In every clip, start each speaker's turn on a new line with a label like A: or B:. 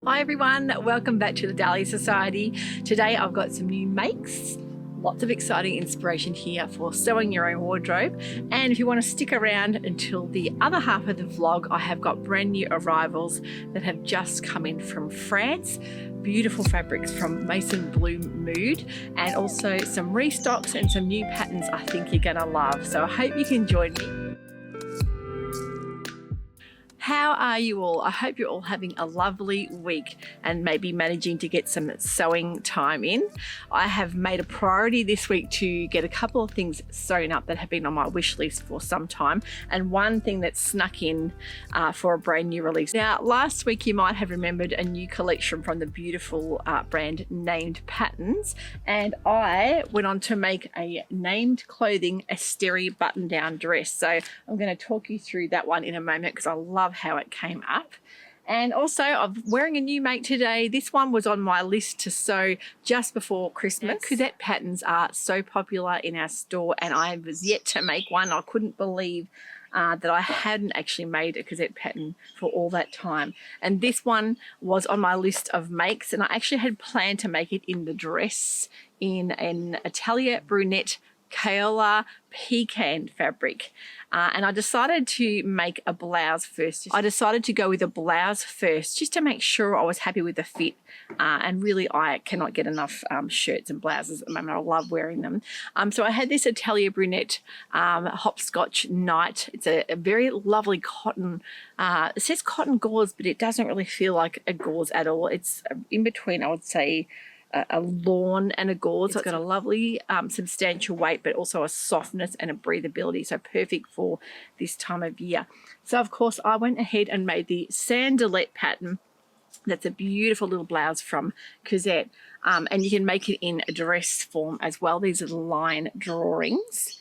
A: Hi everyone, welcome back to the Dahlia Society. Today I've got some new makes, lots of exciting inspiration here for sewing your own wardrobe. And if you want to stick around until the other half of the vlog, I have got brand new arrivals that have just come in from France. Beautiful fabrics from Maison Bloom Mood, and also some restocks and some new patterns I think you're gonna love. So I hope you can join me. How are you all? I hope you're all having a lovely week and maybe managing to get some sewing time in. I have made a priority this week to get a couple of things sewn up that have been on my wish list for some time, and one thing that snuck in for a brand new release. Now, last week you might have remembered a new collection from the beautiful brand Named Patterns, and I went on to make a named clothing Astery button-down dress. So I'm going to talk you through that one in a moment because I love how it came up. And also I'm wearing a new make today. This one was on my list to sew just before Christmas. Cousette patterns are so popular in our store, and I was yet to make one. I couldn't believe that I hadn't actually made a Cousette pattern for all that time. And this one was on my list of makes, and I actually had planned to make it in the dress in an Atelier Brunette Kaola pecan fabric, and I decided to make a blouse first. I decided to go with a blouse first just to make sure I was happy with the fit, and really I cannot get enough shirts and blouses at the moment. I love wearing them. So I had this Atelier Brunette hopscotch night. It's a very lovely cotton, it says cotton gauze, but it doesn't really feel like a gauze at all. It's in between, I would say, a lawn and a gauze. It's got a lovely substantial weight, but also a softness and a breathability, so perfect for this time of year. So of course I went ahead and made the Sandalette pattern. That's a beautiful little blouse from Cousette, and you can make it in a dress form as well. These are the line drawings.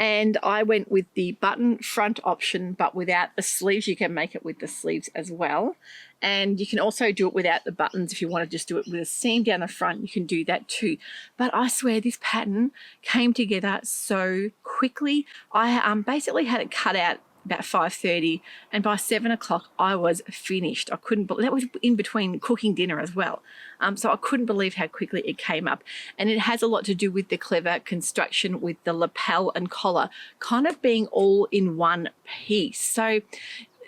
A: And I went with the button front option, but without the sleeves. You can make it with the sleeves as well. And you can also do it without the buttons. If you want to just do it with a seam down the front, you can do that too. But I swear this pattern came together so quickly. I basically had it cut out about 5:30, and by 7 o'clock I was finished. I couldn't believe that was in between cooking dinner as well. So I couldn't believe how quickly it came up, and it has a lot to do with the clever construction with the lapel and collar kind of being all in one piece. So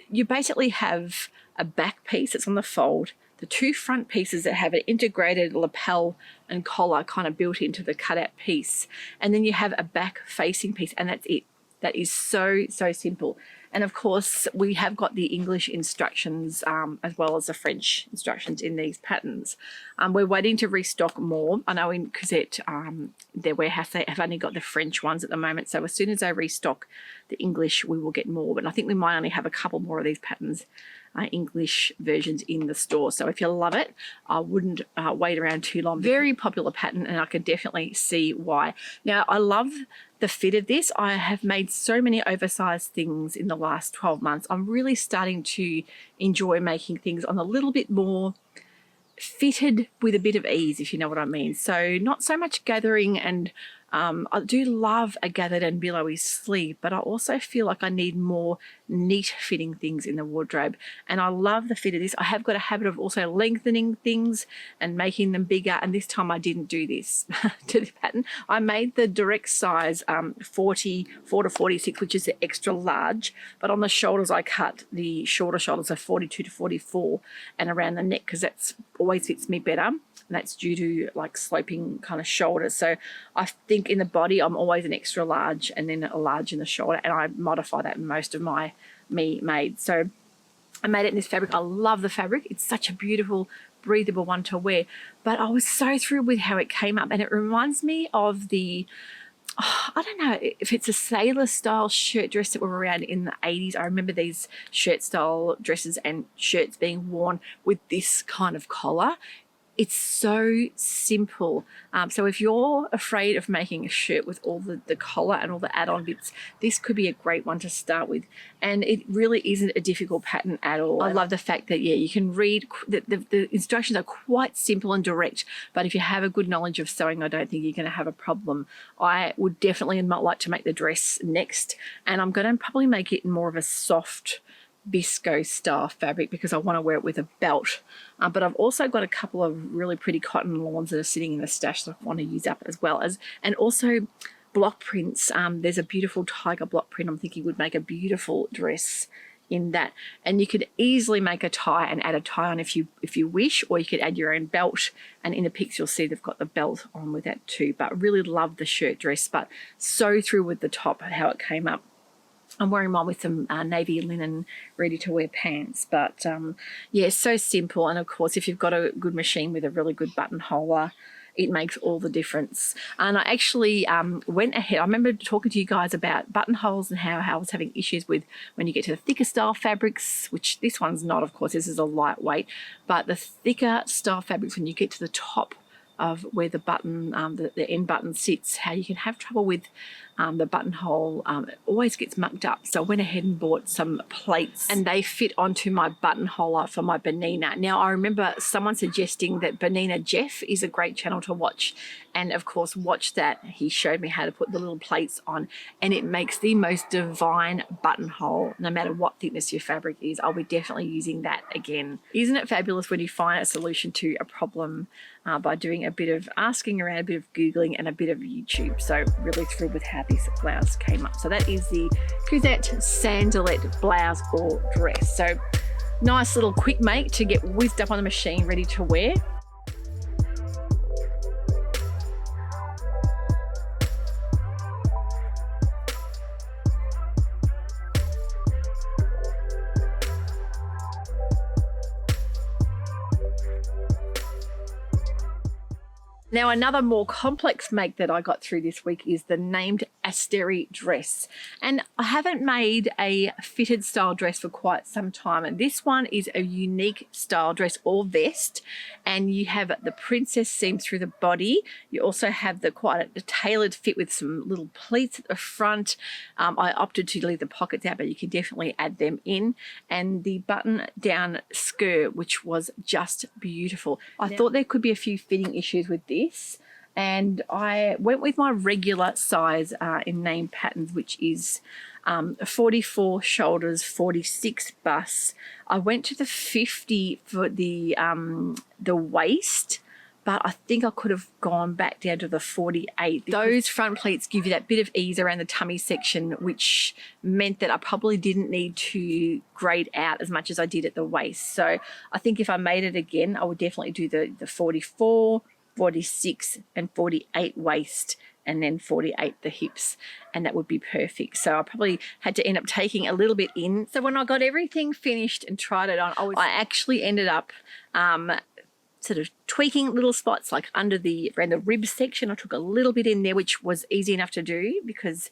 A: you basically have a back piece that's on the fold, the two front pieces that have an integrated lapel and collar kind of built into the cutout piece, and then you have a back facing piece, and that's it. That is so simple. And of course we have got the English instructions as well as the French instructions in these patterns. We're waiting to restock more. I know in Cousette, their warehouse, they have only got the French ones at the moment, so as soon as they restock the English we will get more, but I think we might only have a couple more of these patterns, English versions, in the store. So if you love it, I wouldn't wait around too long. Very popular pattern, and I can definitely see why. Now I love the fit of this. I have made so many oversized things in the last 12 months. I'm really starting to enjoy making things on a little bit more fitted with a bit of ease, if you know what I mean. So not so much gathering, and I do love a gathered and billowy sleeve, but I also feel like I need more neat fitting things in the wardrobe, and I love the fit of this. I have got a habit of also lengthening things and making them bigger, and this time I didn't do this to the pattern. I made the direct size 44 to 46, which is the extra large, but on the shoulders I cut the shorter shoulders, so 42 to 44, and around the neck, because that's always fits me better, and that's due to like sloping kind of shoulders. So I think in the body I'm always an extra large and then a large in the shoulder, and I modify that in most of my made. So I made it in this fabric. I love the fabric. It's such a beautiful, breathable one to wear, but I was so thrilled with how it came up, and it reminds me of the I don't know if it's a sailor style shirt dress that were around in the 80s. I remember these shirt style dresses and shirts being worn with this kind of collar. It's so simple. So if you're afraid of making a shirt with all the collar and all the add-on bits, this could be a great one to start with. And it really isn't a difficult pattern at all. I love the fact that, yeah, you can read, the instructions are quite simple and direct, but if you have a good knowledge of sewing, I don't think you're going to have a problem. I would definitely not like to make the dress next, and I'm going to probably make it more of a soft viscose style fabric because I want to wear it with a belt. But I've also got a couple of really pretty cotton lawns that are sitting in the stash that I want to use up, as well as, and also block prints. There's a beautiful tiger block print I'm thinking would make a beautiful dress in that, and you could easily make a tie and add a tie on if you wish, or you could add your own belt, and in the pics you'll see they've got the belt on with that too. But really love the shirt dress, but so through with the top how it came up. I'm wearing mine with some navy linen ready to wear pants, but yeah, so simple. And of course if you've got a good machine with a really good buttonholer, it makes all the difference. And I actually went ahead. I remember talking to you guys about buttonholes and how I was having issues with when you get to the thicker style fabrics, which this one's not, of course, this is a lightweight, but the thicker style fabrics, when you get to the top of where the button, the end button sits, how you can have trouble with the buttonhole. It always gets mucked up. So I went ahead and bought some plates, and they fit onto my buttonholer for my Benina. Now I remember someone suggesting that Benina Jeff is a great channel to watch, and of course watch that. He showed me how to put the little plates on, and it makes the most divine buttonhole no matter what thickness your fabric is. I'll be definitely using that again. Isn't it fabulous when you find a solution to a problem by doing a bit of asking around, a bit of Googling, and a bit of YouTube? So really thrilled with how this blouse came up. So that is the Cousette Sandalette blouse or dress. So nice little quick make to get whizzed up on the machine ready to wear. Now another more complex make that I got through this week is the named Astery dress. And I haven't made a fitted style dress for quite some time. And this one is a unique style dress or vest. And you have the princess seam through the body. You also have the quite a tailored fit with some little pleats at the front. I opted to leave the pockets out, but you can definitely add them in. And the button down skirt, which was just beautiful. I thought there could be a few fitting issues with this, and I went with my regular size in name patterns, which is 44 shoulders, 46 bust. I went to the 50 for the waist, but I think I could have gone back down to the 48. Those front pleats give you that bit of ease around the tummy section, which meant that I probably didn't need to grade out as much as I did at the waist. So I think if I made it again, I would definitely do the 44, 46 and 48 waist, and then 48 the hips, and that would be perfect. So I probably had to end up taking a little bit in. So when I got everything finished and tried it on, I actually ended up sort of tweaking little spots like around the rib section. I took a little bit in there, which was easy enough to do because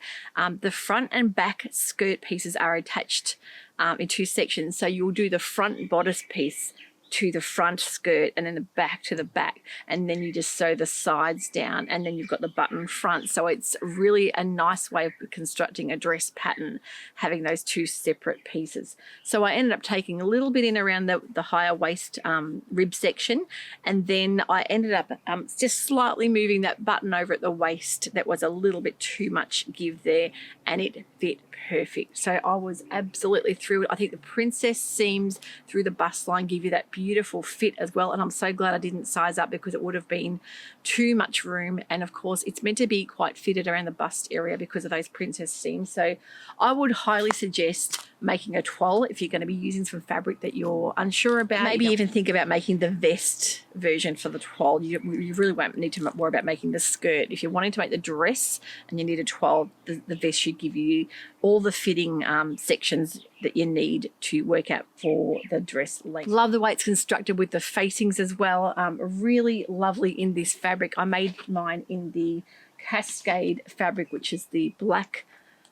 A: the front and back skirt pieces are attached in two sections. So you'll do the front bodice piece to the front skirt and then the back to the back, and then you just sew the sides down, and then you've got the button front. So it's really a nice way of constructing a dress pattern, having those two separate pieces. So I ended up taking a little bit in around the higher waist rib section, and then I ended up just slightly moving that button over at the waist that was a little bit too much give there, and it fit perfect. So I was absolutely thrilled. I think the princess seams through the bust line give you that beautiful fit as well, and I'm so glad I didn't size up because it would have been too much room. And of course it's meant to be quite fitted around the bust area because of those princess seams. So I would highly suggest making a toile if you're going to be using some fabric that you're unsure about. Maybe even think about making the vest version for the toile. You really won't need to worry about making the skirt. If you're wanting to make the dress and you need a toile, the vest should give you all the fitting sections that you need to work out for the dress length. Love the way it's constructed with the facings as well. Really lovely in this fabric. I made mine in the Cascade fabric, which is the black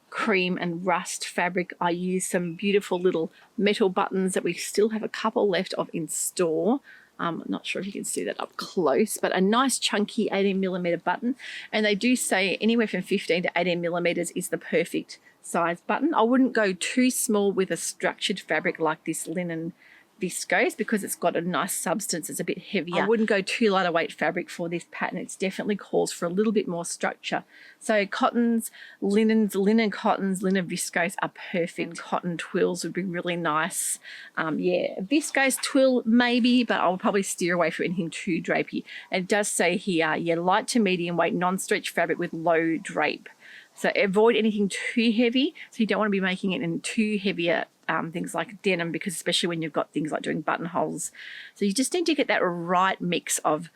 A: cream and rust fabric. I used some beautiful little metal buttons that we still have a couple left of in store. I'm not sure if you can see that up close, but a nice chunky 18mm button. And they do say anywhere from 15 to 18mm is the perfect size button. I wouldn't go too small with a structured fabric like this linen viscose because it's got a nice substance. It's a bit heavier. I wouldn't go too lighter weight fabric for this pattern. It definitely calls for a little bit more structure. So cottons, linens, linen cottons, linen viscose are perfect. Cotton twills would be really nice. Yeah, viscose twill maybe, but I'll probably steer away from anything too drapey. It does say here, yeah, light to medium weight, non-stretch fabric with low drape. So avoid anything too heavy. So you don't want to be making it in too heavier things like denim, because especially when you've got things like doing buttonholes. So you just need to get that right mix of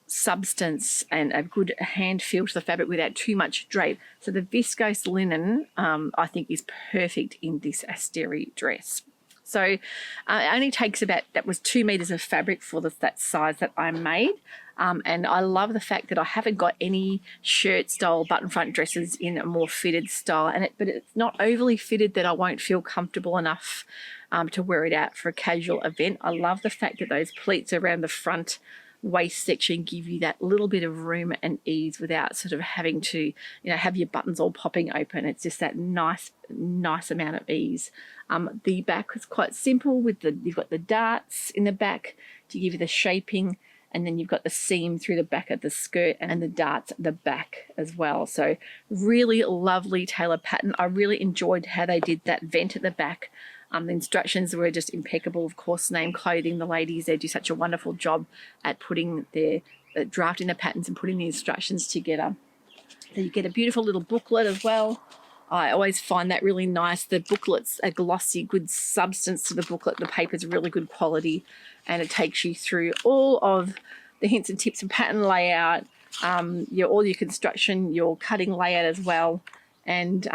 A: substance and a good hand feel to the fabric without too much drape. So the viscose linen I think is perfect in this Astery dress. So it only takes about, that was 2 meters of fabric for that size that I made. And I love the fact that I haven't got any shirt style button front dresses in a more fitted style, but it's not overly fitted that I won't feel comfortable enough to wear it out for a casual event. I love the fact that those pleats around the front waist section give you that little bit of room and ease without sort of having to, have your buttons all popping open. It's just that nice amount of ease. The back is quite simple you've got the darts in the back to give you the shaping, and then you've got the seam through the back of the skirt and the darts at the back as well. So really lovely tailor pattern. I really enjoyed how they did that vent at the back. The instructions were just impeccable. Of course, Name Clothing, the ladies, they do such a wonderful job at putting drafting the patterns and putting the instructions together. So you get a beautiful little booklet as well. I always find that really nice. The booklet's a glossy, good substance to the booklet. The paper's really good quality, and it takes you through all of the hints and tips and pattern layout, all your construction, your cutting layout as well. And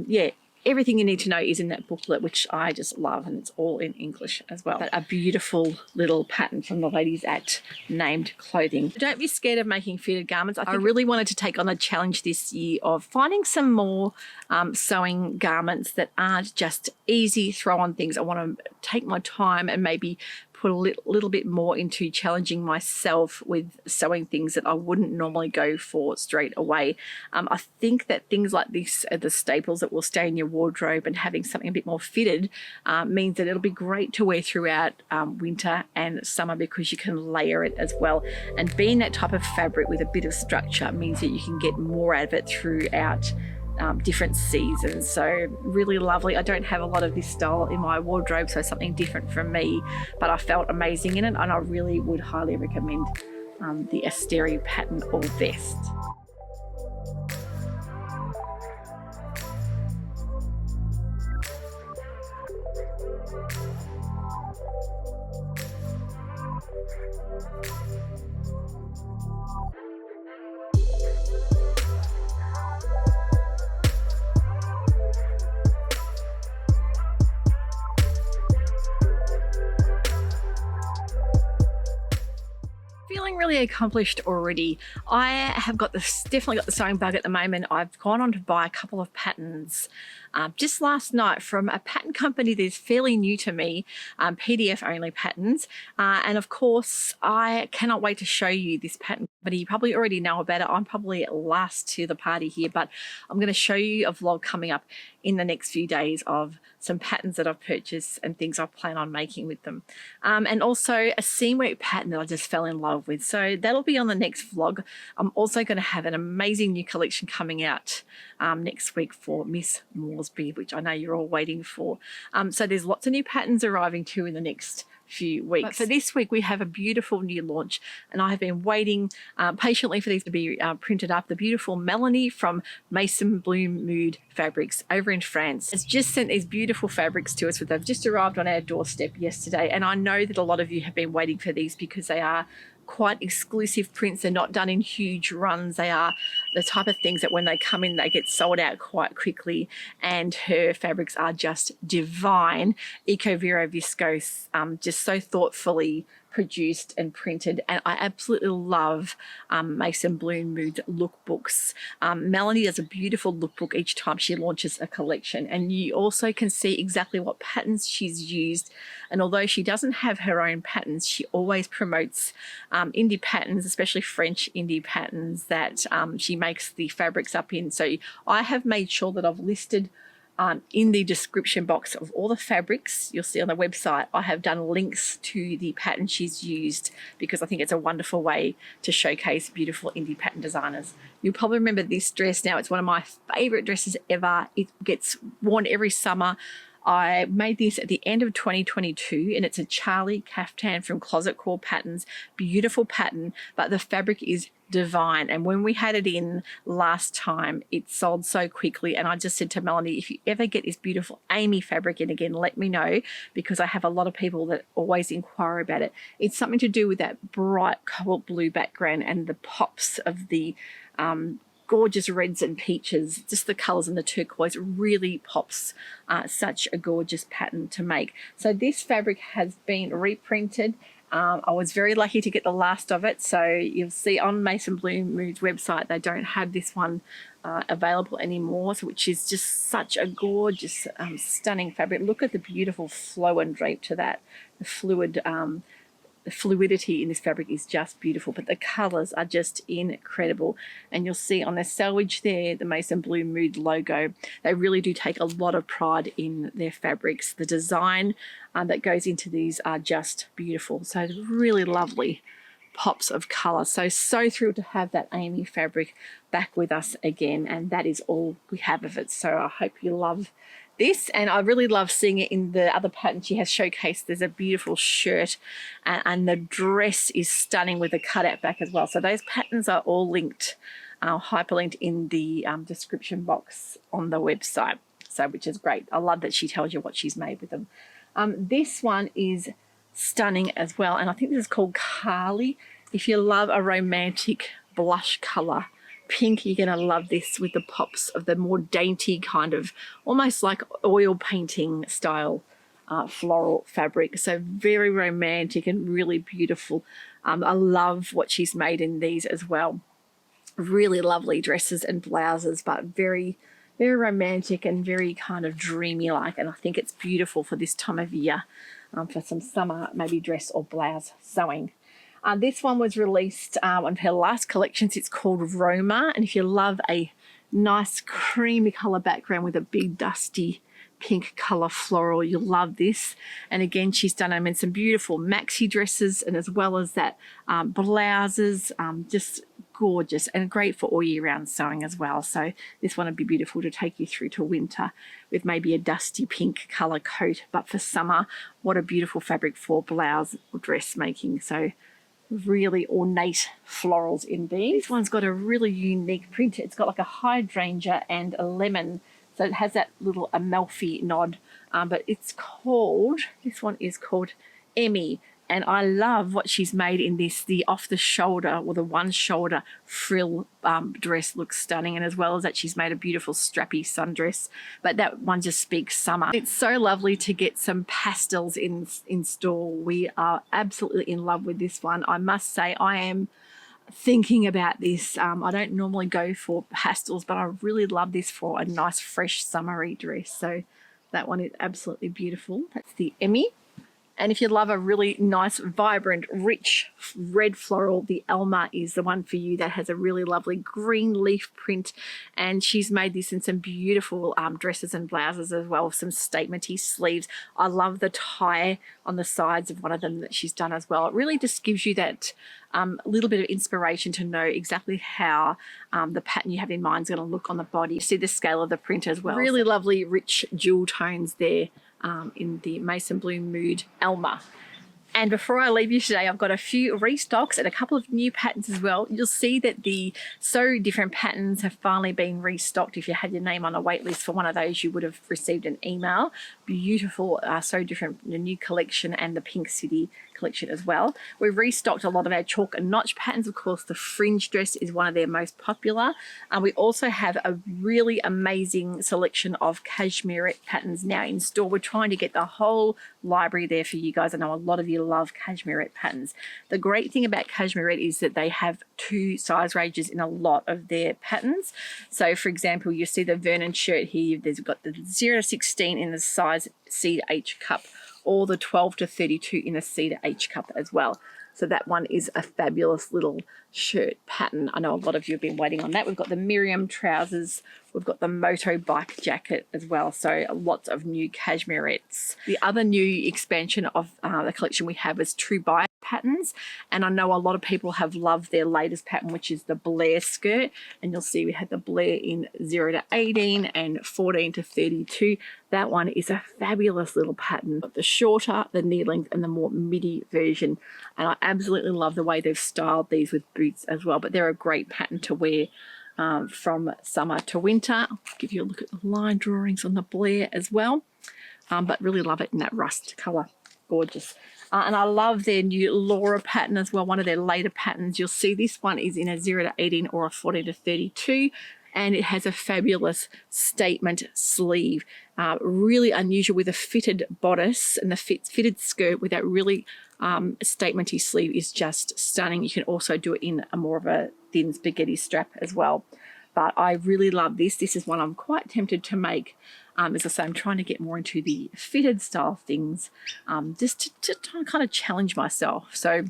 A: yeah, everything you need to know is in that booklet, which I just love, and it's all in English as well. But a beautiful little pattern from the ladies at Named Clothing. Don't be scared of making fitted garments. I really wanted to take on a challenge this year of finding some more sewing garments that aren't just easy throw-on things. I want to take my time and maybe put a little bit more into challenging myself with sewing things that I wouldn't normally go for straight away. I think that things like this are the staples that will stay in your wardrobe, and having something a bit more fitted means that it'll be great to wear throughout winter and summer, because you can layer it as well. And being that type of fabric with a bit of structure means that you can get more out of it throughout different seasons. So really lovely. I don't have a lot of this style in my wardrobe, so something different from me, but I felt amazing in it, and I really would highly recommend the Astery pattern or vest. Feeling really accomplished already. I have definitely got the sewing bug at the moment. I've gone on to buy a couple of patterns just last night from a pattern company that is fairly new to me, PDF only patterns. And of course, I cannot wait to show you this pattern, but you probably already know about it. I'm probably last to the party here, but I'm going to show you a vlog coming up in the next few days of some patterns that I've purchased and things I plan on making with them. And also a seam work pattern that I just fell in love with. So that'll be on the next vlog. I'm also going to have an amazing new collection coming out next week for Miss Moresby, which I know you're all waiting for. So there's lots of new patterns arriving too in the next few weeks. But for this week, we have a beautiful new launch, and I have been waiting patiently for these to be printed up. The beautiful Melanie from Maison Bloom Mood Fabrics over in France has just sent these beautiful fabrics to us. They've just arrived on our doorstep yesterday, and I know that a lot of you have been waiting for these because they are quite exclusive prints. They're not done in huge runs. They are the type of things that when they come in, they get sold out quite quickly, and her fabrics are just divine. Eco Vero viscose, just so thoughtfully produced and printed, and I absolutely love Maison Bloom Mood lookbooks. Melanie does a beautiful lookbook each time she launches a collection, and you also can see exactly what patterns she's used. And although she doesn't have her own patterns, she always promotes indie patterns, especially French indie patterns that she makes the fabrics up in. So I have made sure that I've listed In the description box of all the fabrics you'll see on the website, I have done links to the pattern she's used because I think it's a wonderful way to showcase beautiful indie pattern designers. You'll probably remember this dress now. It's one of my favorite dresses ever. It gets worn every summer. I made this at the end of 2022 and it's a Charlie caftan from Closet Core Patterns. Beautiful pattern, but the fabric is divine. And when we had it in last time, it sold so quickly. And I just said to Melanie, if you ever get this beautiful Amy fabric in again, let me know, because I have a lot of people that always inquire about it. It's something to do with that bright cobalt blue background and the pops of the gorgeous reds and peaches. Just the colors and the turquoise really pops. Such a gorgeous pattern to make. So this fabric has been reprinted. I was very lucky to get the last of it. So you'll see on Maison Bloom Mood's website, they don't have this one available anymore, so which is just such a gorgeous, stunning fabric. Look at the beautiful flow and drape to that. The fluidity in this fabric is just beautiful, but the colors are just incredible. And you'll see on the selvage there, the Maison Bloom Mood logo. They really do take a lot of pride in their fabrics. The design that goes into these are just beautiful. So really lovely pops of color. So thrilled to have that Amy fabric back with us again. And that is all we have of it. So I hope you love this, and I really love seeing it in the other pattern she has showcased. There's a beautiful shirt and the dress is stunning with a cutout back as well. So those patterns are all linked, hyperlinked in the description box on the website, so which is great. I love that she tells you what she's made with them. This one is stunning as well, and I think this is called Carly. If you love a romantic blush color pink, you're gonna love this with the pops of the more dainty kind of almost like oil painting style floral fabric. So very romantic and really beautiful. I love what she's made in these as well. Really lovely dresses and blouses, but very, very romantic and very kind of dreamy like, and I think it's beautiful for this time of year, for some summer maybe dress or blouse sewing. This one was released on her last collections. It's called Roma. And if you love a nice creamy color background with a big dusty pink color floral, you'll love this. And again, she's done them in some beautiful maxi dresses and as well as that blouses, just gorgeous and great for all year round sewing as well. So this one would be beautiful to take you through to winter with maybe a dusty pink color coat. But for summer, what a beautiful fabric for blouse or dress making. So really ornate florals in these. This one's got a really unique print. It's got like a hydrangea and a lemon, so it has that little Amalfi nod, but it's called, this one is called Emmy, and I love what she's made in this. The off the shoulder or the one shoulder frill dress looks stunning, and as well as that she's made a beautiful strappy sundress, but that one just speaks summer. It's so lovely to get some pastels in store. We are absolutely in love with this one. I must say I am thinking about this. I don't normally go for pastels, but I really love this for a nice fresh summery dress. So that one is absolutely beautiful. That's the Emmy. And if you love a really nice, vibrant, rich red floral, the Elma is the one for you. That has a really lovely green leaf print. And she's made this in some beautiful dresses and blouses as well, some statementy sleeves. I love the tie on the sides of one of them that she's done as well. It really just gives you that little bit of inspiration to know exactly how the pattern you have in mind is going to look on the body. You see the scale of the print as well. Really lovely, rich jewel tones there. In the Maison Bloom Mood Elma. And before I leave you today, I've got a few restocks and a couple of new patterns as well. You'll see that the So Different patterns have finally been restocked. If you had your name on a wait list for one of those, you would have received an email. Beautiful So Different, the new collection, and the Pink City collection as well. We've restocked a lot of our chalk and notch patterns. Of course, the fringe dress is one of their most popular. We also have a really amazing selection of cashmere patterns now in store. We're trying to get the whole library there for you guys. I know a lot of you love cashmere patterns. The great thing about cashmere is that they have two size ranges in a lot of their patterns. So for example, you see the Vernon shirt here. There's got the 0 to 16 in the size C to H cup, or the 12 to 32 in a C to H cup as well. So that one is a fabulous little shirt pattern. I know a lot of you have been waiting on that. We've got the Miriam trousers We've got the motorbike jacket as well, so lots of new cashmerettes. The other new expansion of the collection we have is True Bias patterns, and I know a lot of people have loved their latest pattern, which is the Blair skirt, and you'll see we had the Blair in 0 to 18 and 14 to 32. That one is a fabulous little pattern, but the shorter, the knee length, and the more midi version, and I absolutely love the way they've styled these with boots as well. But they're a great pattern to wear from summer to winter. I'll give you a look at the line drawings on the Blair as well, but really love it in that rust color. Gorgeous. And I love their new Laura pattern as well, one of their later patterns. You'll see this one is in a 0 to 18 or a 14 to 32, and it has a fabulous statement sleeve. Really unusual with a fitted bodice, and the fitted skirt with that really statementy sleeve is just stunning. You can also do it in a more of a thin spaghetti strap as well. But I really love this. This is one I'm quite tempted to make. As I say, I'm trying to get more into the fitted style things, just to kind of challenge myself. So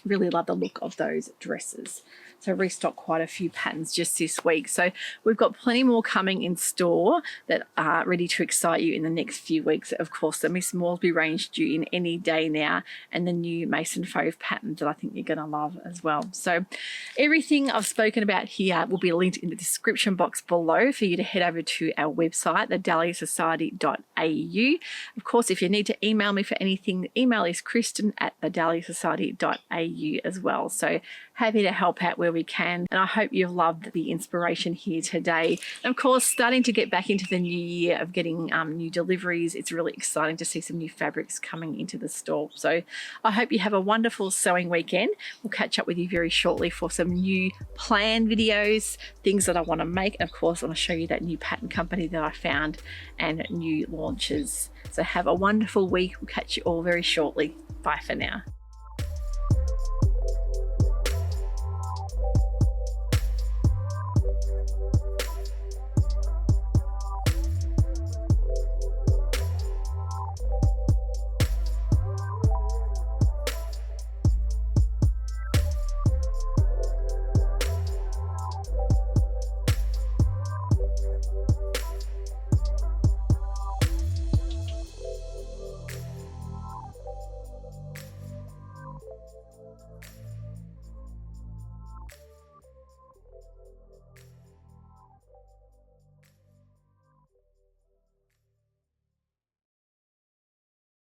A: really love the look of those dresses. So restocked quite a few patterns just this week. So we've got plenty more coming in store that are ready to excite you in the next few weeks. Of course, the Miss Moresby range due in any day now, and the new Mason Fauve pattern that I think you're going to love as well. So everything I've spoken about here will be linked in the description box below for you to head over to our website, the dahliasewciety.au. Of course, if you need to email me for anything, the email is Kristen at the dahliasewciety.au as well. So happy to help out where we can, and I hope you've loved the inspiration here today. And of course, starting to get back into the new year of getting new deliveries, it's really exciting to see some new fabrics coming into the store. So I hope you have a wonderful sewing weekend. We'll catch up with you very shortly for some new plan videos, things that I want to make, and of course I want to show you that new pattern company that I found and new launches. So have a wonderful week. We'll catch you all very shortly. Bye for now.